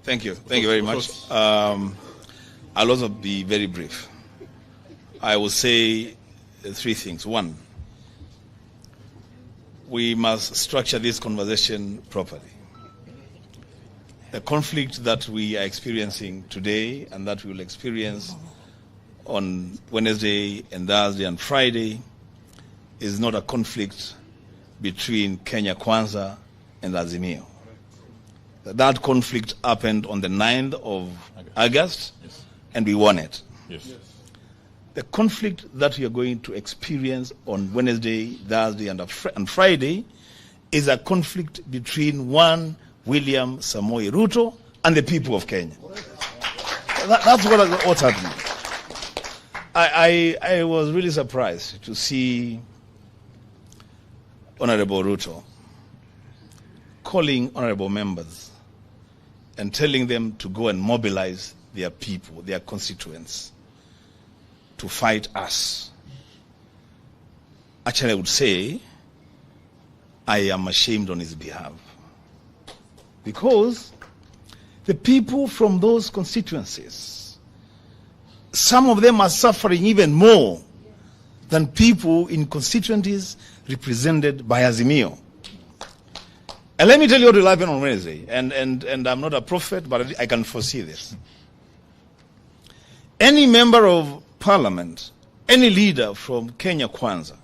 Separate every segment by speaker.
Speaker 1: Thank you. Thank you very much. I'll also be very brief. I will say three things. One, we must structure this conversation properly. The conflict that we are experiencing today and that we will experience on Wednesday and Thursday and Friday is not a conflict between Kenya Kwanza and Azimio. That conflict happened on the 9th of August, yes, and we won it. Yes. The conflict that we are going to experience on Wednesday, Thursday, and Friday is a conflict between one William Samoei Ruto and the people of Kenya. That's what's happening. I was really surprised to see Honorable Ruto calling honorable members and telling them to go and mobilize their people, their constituents, to fight us. Actually, I would say I am ashamed on his behalf, because the people from those constituencies, some of them are suffering even more than people in constituencies represented by Azimio. And let me tell you what will happen on Wednesday. And I'm not a prophet, but I can foresee this. Any member of parliament, any leader from Kenya Kwanza,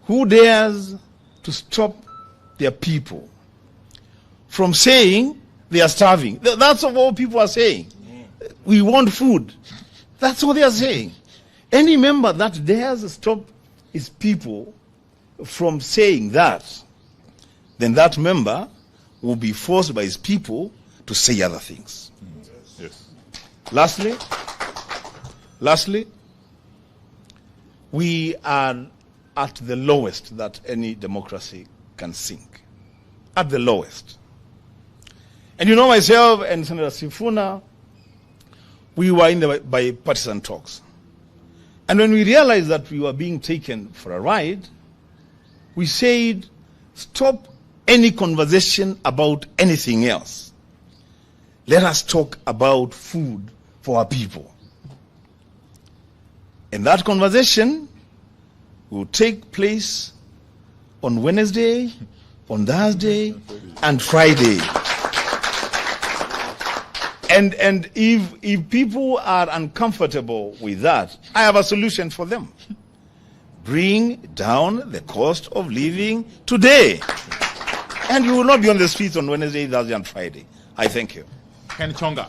Speaker 1: who dares to stop their people from saying they are starving. That's what all people are saying. We want food. That's what they are saying. Any member that dares stop his people from saying that, then that member will be forced by his people to say other things. Yes. Lastly, we are at the lowest that any democracy can sink. At the lowest. And you know, myself and Senator Sifuna, we were in the bipartisan talks. And when we realized that we were being taken for a ride, we said, stop any conversation about anything else. Let us talk about food for our people. And that conversation will take place on Wednesday, on Thursday, and Friday. And if people are uncomfortable with that, I have a solution for them. Bring down the cost of living today. And you will not be on the streets on Wednesday, Thursday, and Friday. I thank you.
Speaker 2: Ken Chonga.